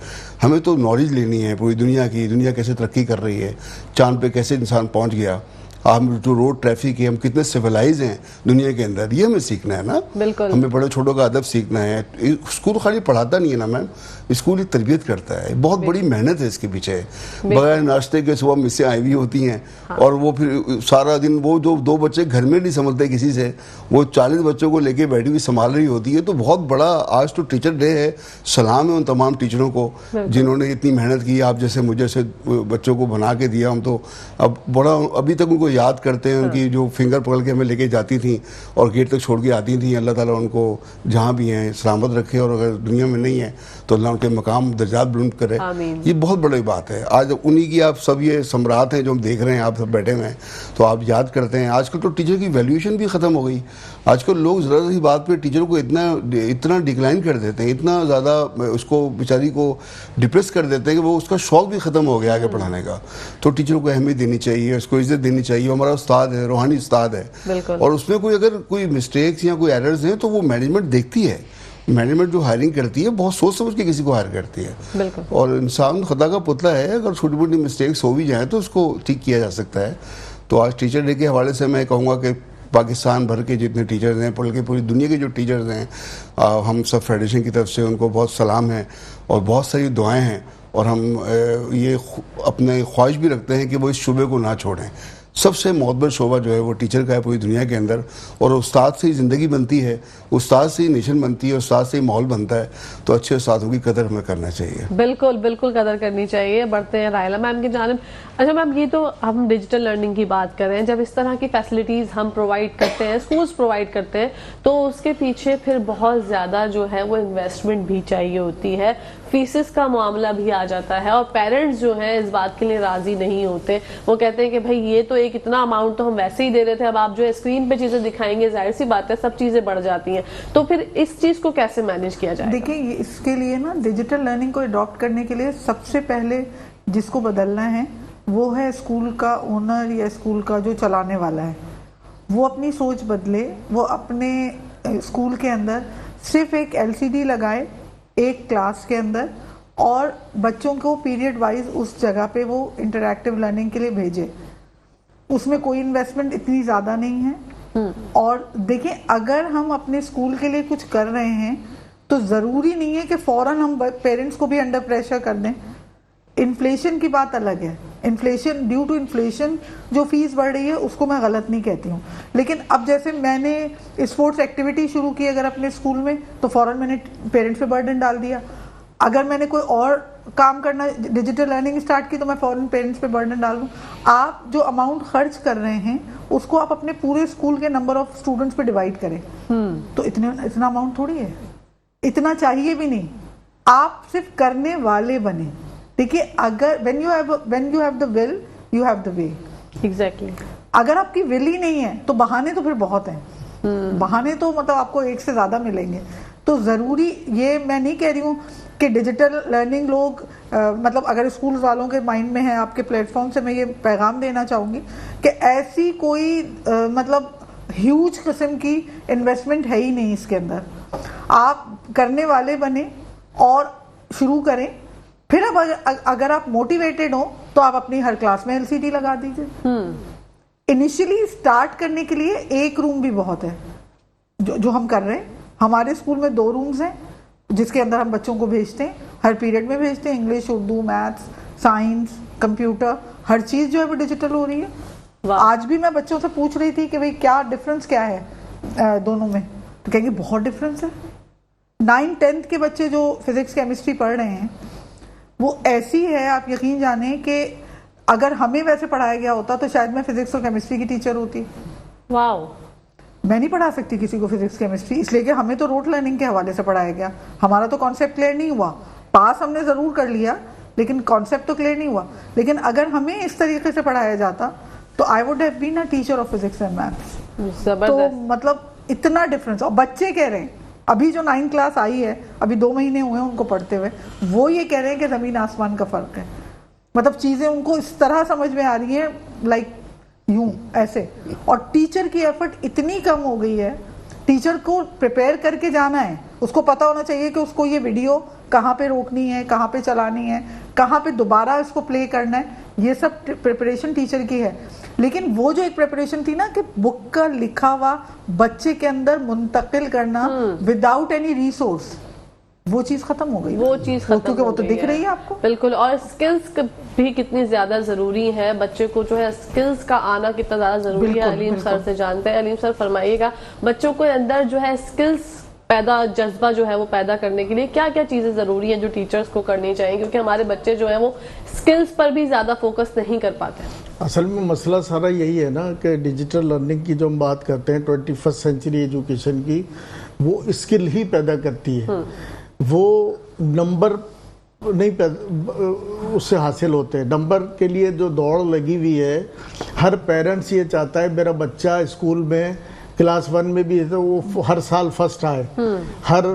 ہمیں تو نالج لینی ہے پوری دنیا کی, دنیا کیسے ترقی کر رہی ہے, چاند پہ کیسے انسان پہنچ گیا, ہم جو روڈ ٹریفک ہے, ہم کتنے سویلائز ہیں دنیا کے اندر, یہ ہمیں سیکھنا ہے نا. ہمیں بڑے چھوٹوں کا ادب سیکھنا ہے. اسکول خالی پڑھاتا نہیں ہے نا میم, اسکول ایک تربیت کرتا ہے. بہت بڑی محنت ہے اس کے پیچھے. بغیر ناشتے کے صبح مسیں آئی ہوئی ہوتی ہیں, اور وہ پھر سارا دن وہ جو 2 بچے گھر میں نہیں سمجھتے کسی سے, وہ 40 بچوں کو لے کے بیٹھی ہوئی سنبھال رہی ہوتی ہے. تو بہت بڑا آج تو ٹیچر ڈے ہے. سلام ہے ان تمام ٹیچروں کو جنہوں نے اتنی محنت کی. آپ جیسے مجھے سے بچوں کو بنا کے دیا, ہم تو اب بڑا ابھی تک ان کو یاد کرتے ہیں, ان کی جو فنگر پکڑ کے ہمیں لے کے جاتی تھیں اور گیٹ تک چھوڑ کے آتی تھیں. اللہ تعالیٰ ان کو جہاں بھی ہیں سلامت رکھے, اور اگر دنیا میں نہیں ہے تو اللہ ان کے مقام درجات بلند کرے. یہ بہت بڑی بات ہے. آج انہی کی آپ سب یہ ثمرات ہیں جو ہم دیکھ رہے ہیں, آپ سب بیٹھے ہوئے ہیں, تو آپ یاد کرتے ہیں. آج کل تو ٹیچر کی ویلیویشن بھی ختم ہو گئی. آج کل لوگ ذرا سی بات پہ ٹیچر کو اتنا ڈکلائن کر دیتے ہیں, اتنا زیادہ اس کو بیچاری کو ڈپریس کر دیتے ہیں کہ وہ اس کا شوق بھی ختم ہو گیا آگے پڑھانے کا. تو ٹیچر کو اہمیت دینی چاہیے, اس کو عزت دینی چاہیے. ہمارا استاد ہے, روحانی استاد ہے, اور اس میں اگر کوئی مسٹیکس یا کوئی ایررز ہیں تو وہ مینجمنٹ دیکھتی ہے. مینجمنٹ جو ہائرنگ کرتی ہے بہت سوچ سمجھ کے کسی کو ہائر کرتی ہے. اور انسان خدا کا پتلا ہے, اگر چھوٹی موٹی مسٹیکس ہو بھی جائیں تو اس کو ٹھیک کیا جا سکتا ہے. تو آج ٹیچر ڈے کے حوالے سے میں کہوں گا کہ پاکستان بھر کے جتنے ٹیچرز ہیں, بلکہ پوری دنیا کے جو ٹیچرز ہیں, ہم سب فیڈریشن کی طرف سے ان کو بہت سلام ہے اور بہت ساری دعائیں ہیں. اور ہم یہ اپنے خواہش بھی رکھتے ہیں کہ وہ اس شعبے کو نہ چھوڑیں. سب سے معتبر شعبہ جو ہے وہ ٹیچر کا ہے پوری دنیا کے اندر, اور استاد سے ہی زندگی بنتی ہے, استاد سے ہی نیشن بنتی ہے, استاد سے ہی ماحول بنتا ہے. تو اچھے استادوں کی قدر ہمیں کرنا چاہیے. بالکل بالکل قدر کرنی چاہیے. بڑھتے ہیں رائلہ میم کی جانب. اچھا میم, یہ تو ہم ڈیجیٹل لرننگ کی بات کر رہے ہیں. جب اس طرح کی فیسلٹیز ہم پرووائڈ کرتے ہیں, اسکولز پرووائڈ کرتے ہیں, تو اس کے پیچھے پھر بہت زیادہ جو ہے وہ انویسٹمنٹ بھی چاہیے ہوتی ہے, فیسز کا معاملہ بھی آ جاتا ہے, اور پیرنٹس جو ہیں اس بات کے لیے راضی نہیں ہوتے. وہ کہتے ہیں کہ بھائی یہ تو ایک اتنا اماؤنٹ تو ہم ویسے ہی دے رہے تھے, اب آپ جو اسکرین پہ چیزیں دکھائیں گے, ظاہر سی بات ہے سب چیزیں بڑھ جاتی ہیں. تو پھر اس چیز کو کیسے مینیج کیا جائے؟ دیکھیں, اس کے لیے نا ڈیجیٹل لرننگ کو اڈاپٹ کرنے کے لیے سب سے پہلے جس کو بدلنا ہے وہ ہے اسکول کا اونر یا اسکول کا جو چلانے والا ہے. وہ اپنی سوچ بدلے. وہ اپنے اسکول کے اندر صرف ایک LCD لگائے ایک کلاس کے اندر, اور بچوں کو پیریڈ وائز اس جگہ پہ وہ انٹریکٹیو لرننگ کے لیے بھیجے. اس میں کوئی انویسٹمنٹ اتنی زیادہ نہیں ہے. اور دیکھیں, اگر ہم اپنے اسکول کے لیے کچھ کر رہے ہیں تو ضروری نہیں ہے کہ فوراً ہم پیرنٹس کو بھی انڈر پریشر کر دیں. انفلیشن کی بات الگ ہے. انفلیشن, ڈیو ٹو انفلیشن جو فیس بڑھ رہی ہے اس کو میں غلط نہیں کہتی ہوں, لیکن اب جیسے میں نے اسپورٹس ایکٹیویٹی شروع کی اگر اپنے اسکول میں, تو فوراً میں نے پیرنٹس پہ برڈن ڈال دیا. اگر میں نے کوئی اور کام کرنا, ڈیجیٹل لرننگ اسٹارٹ کی, تو میں فوراً پیرنٹس پہ برڈن ڈال دوں. آپ جو اماؤنٹ خرچ کر رہے ہیں اس کو آپ اپنے پورے اسکول کے نمبر آف اسٹوڈنٹس پہ ڈیوائڈ کریں تو اتنا اماؤنٹ تھوڑی ہے, اتنا چاہیے بھی نہیں. آپ صرف کرنے والے بنے. دیکھیے اگر when you have the will you have the way. Exactly. اگر آپ کی ول ہی نہیں ہے تو بہانے تو پھر بہت ہیں, بہانے تو مطلب آپ کو ایک سے زیادہ ملیں گے. تو ضروری یہ میں نہیں کہہ رہی ہوں کہ ڈیجیٹل لرننگ لوگ مطلب اگر اسکول والوں کے مائنڈ میں ہے, آپ کے پلیٹ فارم سے میں یہ پیغام دینا چاہوں گی کہ ایسی کوئی مطلب ہیوج قسم کی انویسٹمنٹ ہے ہی نہیں اس کے اندر. آپ کرنے والے بنے اور شروع کریں. پھر اب اگر آپ موٹیویٹڈ ہو تو آپ اپنی ہر کلاس میں LCD لگا دیجیے. انیشلی اسٹارٹ کرنے کے لیے ایک روم بھی بہت ہے جو ہم کر رہے ہیں. ہمارے اسکول میں 2 رومز ہیں جس کے اندر ہم بچوں کو بھیجتے ہیں, ہر پیریڈ میں بھیجتے ہیں. English, Urdu, maths, science, computer, ہر چیز جو ہے وہ ڈیجیٹل ہو رہی ہے. آج بھی میں بچوں سے پوچھ رہی تھی کہ بھئی کیا ڈفرنس کیا ہے دونوں میں, تو کہیں گے بہت ڈفرنس ہے. 9th-10th کے بچے جو فزکس کیمسٹری پڑھ رہے ہیں وہ ایسی ہے, آپ یقین جانیں کہ اگر ہمیں ویسے پڑھایا گیا ہوتا تو شاید میں فزکس اور کیمسٹری کی ٹیچر ہوتی. واو. میں نہیں پڑھا سکتی کسی کو فزکس کیمسٹری, اس لیے کہ ہمیں تو روٹ لرننگ کے حوالے سے پڑھایا گیا. ہمارا تو کانسیپٹ کلیئر نہیں ہوا. پاس ہم نے ضرور کر لیا لیکن کانسیپٹ تو کلیئر نہیں ہوا. لیکن اگر ہمیں اس طریقے سے پڑھایا جاتا تو I would have been a teacher of physics and maths. تو مطلب اتنا ڈفرنس. اور بچے کہہ رہے ہیں ابھی جو 9th کلاس آئی ہے, ابھی 2 مہینے ہوئے ہیں ان کو پڑھتے ہوئے, وہ یہ کہہ رہے ہیں کہ زمین آسمان کا فرق ہے. مطلب چیزیں ان کو اس طرح سمجھ میں آ رہی ہیں لائک یوں ایسے. اور ٹیچر کی ایفرٹ اتنی کم ہو گئی ہے. ٹیچر کو پریپیئر کر کے جانا ہے, اس کو پتا ہونا چاہیے کہ اس کو یہ ویڈیو کہاں پہ روکنی ہے, کہاں پہ چلانی ہے, کہاں پہ دوبارہ اس کو پلے کرنا ہے. یہ سب پریپریشن ٹیچر کی ہے. لیکن وہ جو ایک پریپریشن تھی نا کہ بک کا لکھا ہوا بچے کے اندر منتقل کرنا وداؤٹ اینی ریسورس, وہ چیز ختم ہو گئی. وہ چیز ختم کیونکہ وہ تو دکھ رہی ہے آپ کو. بالکل. اور اسکلز بھی کتنی زیادہ ضروری ہے, بچے کو جو ہے اسکلز کا آنا کتنا زیادہ ضروری ہے. علیم سر سے جانتے ہیں. علیم سر فرمائیے گا بچوں کو اندر جو ہے اسکلز جذبہ جو ہے وہ پیدا کرنے کے لیے کیا کیا چیزیں ضروری ہیں جو ٹیچرز کو کرنی چاہیے, کیونکہ ہمارے بچے جو ہیں وہ اسکلز پر بھی زیادہ فوکس نہیں کر پاتے. اصل میں مسئلہ سارا یہی ہے نا کہ ڈیجیٹل لرننگ کی جو ہم بات کرتے ہیں 21st سینچری ایجوکیشن کی, وہ اسکل ہی پیدا کرتی ہے. وہ نمبر نہیں اس سے حاصل ہوتے ہیں. نمبر کے لیے جو دوڑ لگی ہوئی ہے, ہر پیرنٹس یہ چاہتا ہے میرا بچہ اسکول میں کلاس 1 میں بھی ہے تو وہ ہر سال فرسٹ آئے, ہر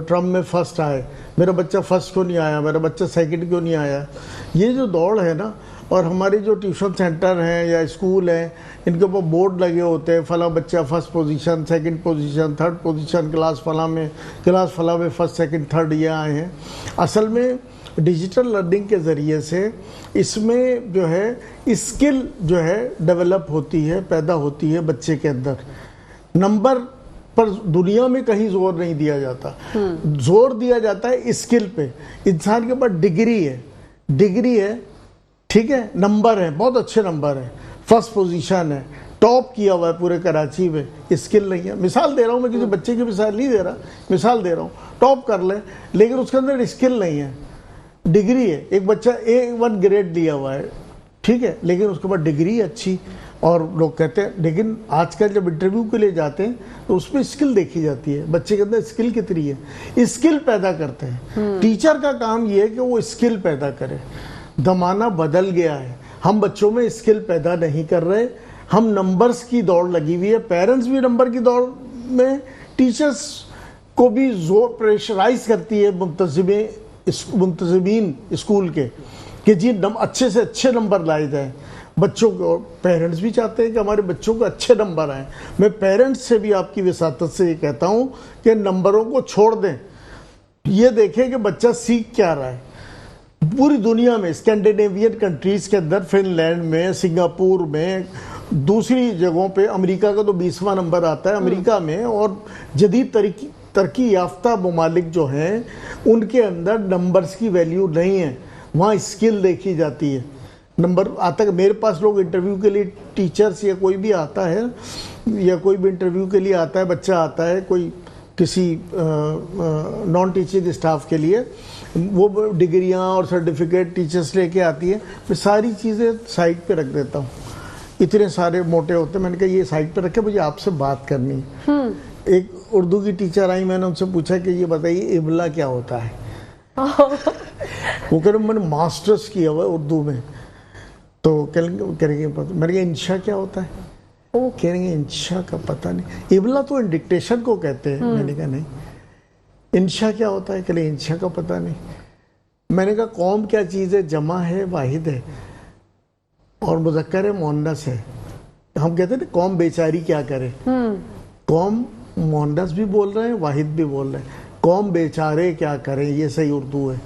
ٹرم میں فرسٹ آئے. میرا بچہ فرسٹ کیوں نہیں آیا, میرا بچہ سیکنڈ کیوں نہیں آیا. یہ جو دوڑ ہے نا, اور ہمارے جو ٹیوشن سینٹر ہیں یا اسکول ہیں ان کے اوپر بورڈ لگے ہوتے ہیں, فلاں بچہ first position, second position, third position, class فلاں میں فرسٹ سیکنڈ تھرڈ یہ آئے ہیں. اصل میں ڈیجیٹل لرننگ کے ذریعے سے اس میں جو ہے اسکل جو ہے ڈیولپ ہوتی ہے, پیدا ہوتی ہے بچے کے اندر. نمبر پر دنیا میں کہیں زور نہیں دیا جاتا, زور دیا جاتا ہے اسکل پہ. انسان کے پاس ڈگری ہے ٹھیک ہے, نمبر ہے, بہت اچھے نمبر ہیں, فرسٹ پوزیشن ہے, ٹاپ کیا ہوا ہے پورے کراچی میں, اسکل نہیں ہے. مثال دے رہا ہوں میں, کسی بچے کی مثال نہیں دے رہا, مثال دے رہا ہوں. ٹاپ کر لیں لیکن اس کے اندر اسکل نہیں ہے. ڈگری ہے, ایک بچہ A1 گریڈ لیا ہوا ہے ٹھیک ہے, لیکن اس کے بعد ڈگری اچھی, اور لوگ کہتے ہیں. لیکن آج کل جب انٹرویو کے لیے جاتے ہیں تو اس میں اسکل دیکھی جاتی ہے, بچے کے اندر اسکل کتنی ہے, اسکل پیدا کرتے ہیں. ٹیچر کا کام یہ ہے کہ وہ اسکل پیدا کرے. زمانہ بدل گیا ہے, ہم بچوں میں اسکل پیدا نہیں کر رہے, ہم نمبرز کی دوڑ لگی ہوئی ہے. پیرنٹس بھی نمبر کی دوڑ میں, ٹیچرز کو بھی زور پریشرائز کرتی ہے منتظمین اسکول کے کہ جی اچھے سے اچھے نمبر لائے جائیں بچوں کو. پیرنٹس بھی چاہتے ہیں کہ ہمارے بچوں کو اچھے نمبر آئیں. میں پیرنٹس سے بھی آپ کی وساطت سے یہ کہتا ہوں کہ نمبروں کو چھوڑ دیں, یہ دیکھیں کہ بچہ سیکھ کیا رہا ہے. پوری دنیا میں اسکینڈینیوین کنٹریز کے اندر, فن لینڈ میں, سنگاپور میں, دوسری جگہوں پہ, امریکہ کا تو 20واں نمبر آتا ہے امریکہ میں, اور جدید ترقی یافتہ ممالک جو ہیں ان کے اندر نمبرز کی ویلیو نہیں ہے, وہاں اسکل دیکھی جاتی ہے. نمبر آتا ہے. میرے پاس لوگ انٹرویو کے لیے, ٹیچرز یا کوئی بھی آتا ہے, یا کوئی بھی انٹرویو کے لیے آتا ہے, بچہ آتا ہے کوئی کسی نان ٹیچنگ اسٹاف کے لیے, وہ ڈگریاں اور سرٹیفکیٹ ٹیچرز لے کے آتی ہے. میں ساری چیزیں سائٹ پہ رکھ دیتا ہوں इतने सारे मोटे होते, मैंने कहा ये साइड पे रखे, मुझे आपसे बात करनी है। एक उर्दू की टीचर आई, मैंने उनसे पूछा कि ये बताइए इबला क्या होता है। वो कह रहे मैंने मास्टर्स किया हुआ है उर्दू में। तो करेंगे मैंने कहा इंशा क्या होता है? वो कहेंगे इंशा का पता नहीं, इबला तो डिक्टेशन को कहते हैं। मैंने कहा नहीं, इंशा क्या होता है? कह रहे इंशा का पता नहीं। मैंने कहा कौम क्या चीज़ है? जमा है, वाहिद है, और मुज़क्कर है, मुअन्नस है। हम कहते हैं ना कौम बेचारी क्या करे, कौम मुअन्नस भी बोल रहे हैं, वाहिद भी बोल रहे हैं, कौम बेचारे क्या करें, ये सही उर्दू है।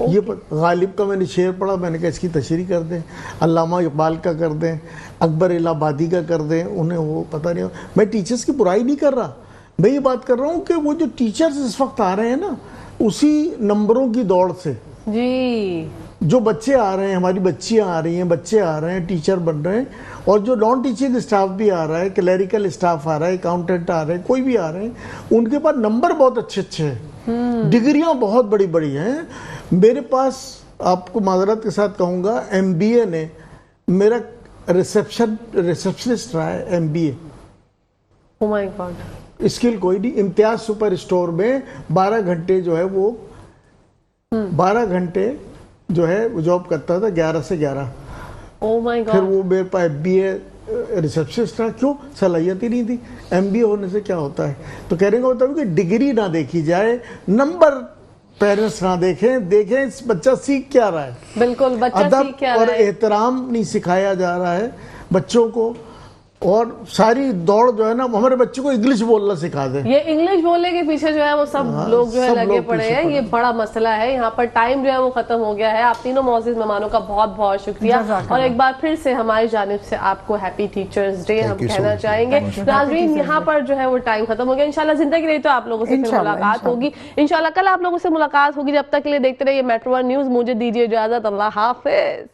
ये गालिब का मैंने शेर पढ़ा, मैंने कहा इसकी तशरीह कर दें, अल्लामा इकबाल का कर दें, अकबर इलाहाबादी का कर दें, उन्हें वो पता नहीं। मैं टीचर्स की बुराई नहीं कर रहा, मैं ये बात कर रहा हूँ कि वो जो टीचर्स इस वक्त आ रहे हैं ना, उसी नंबरों की दौड़ से जी जो बच्चे आ रहे हैं, हमारी बच्चियां आ रही हैं, बच्चे आ रहे हैं, टीचर बन रहे हैं, और जो नॉन टीचिंग स्टाफ भी आ रहा है, क्लरिकल स्टाफ आ रहा है, अकाउंटेंट आ रहे हैं, कोई भी आ रहे हैं, उनके पास नंबर बहुत अच्छे अच्छे हैं, डिग्रियां बहुत बड़ी बड़ी हैं। मेरे पास आपको माजरत के साथ कहूँगा, MBA ने मेरा रिसेप्शनिस्ट रहा है, MBA। Oh my God. Skill कोई नहीं, इम्तियाज सुपर स्टोर में 12 घंटे जो है वो 12 घंटे जो है वो जॉब करता था, 11 से 11। Oh my God. फिर वो मेरे पास MBA रिसेप्शनिस्ट था, क्यों? सलाहियत ही नहीं थी। MBA होने से क्या होता है? तो कहने का मतलब कि डिग्री ना देखी जाए, नंबर पेरेंट्स ना देखें बच्चा सीख क्या रहा है। बिल्कुल, बच्चा सीख क्या रहा है। और एहतराम नहीं सिखाया जा रहा है बच्चों को, और सारी दौड़ जो है ना, हमारे बच्चों को इंग्लिश बोलना सिखा दें। ये इंग्लिश बोलने के पीछे जो है वो सब लोग जो है लगे पड़े हैं, ये बड़ा मसला है। यहाँ पर टाइम जो है वो खत्म हो गया है। आप तीनों मौजूद मेहमानों का बहुत बहुत शुक्रिया, और एक बार फिर से हमारी जानिब से आपको हैप्पी टीचर्स डे हम कहना चाहेंगे। नाज़रीन, यहाँ पर जो है वो टाइम खत्म हो गया। इंशाल्लाह जिंदगी रही तो आप लोगों से फिर मुलाकात होगी, इंशाल्लाह कल आप लोगों से मुलाकात होगी। जब तक के लिए देखते रहिए मेट्रो वन न्यूज। मुझे दीजिए इजाजत, अल्लाह हाफिज।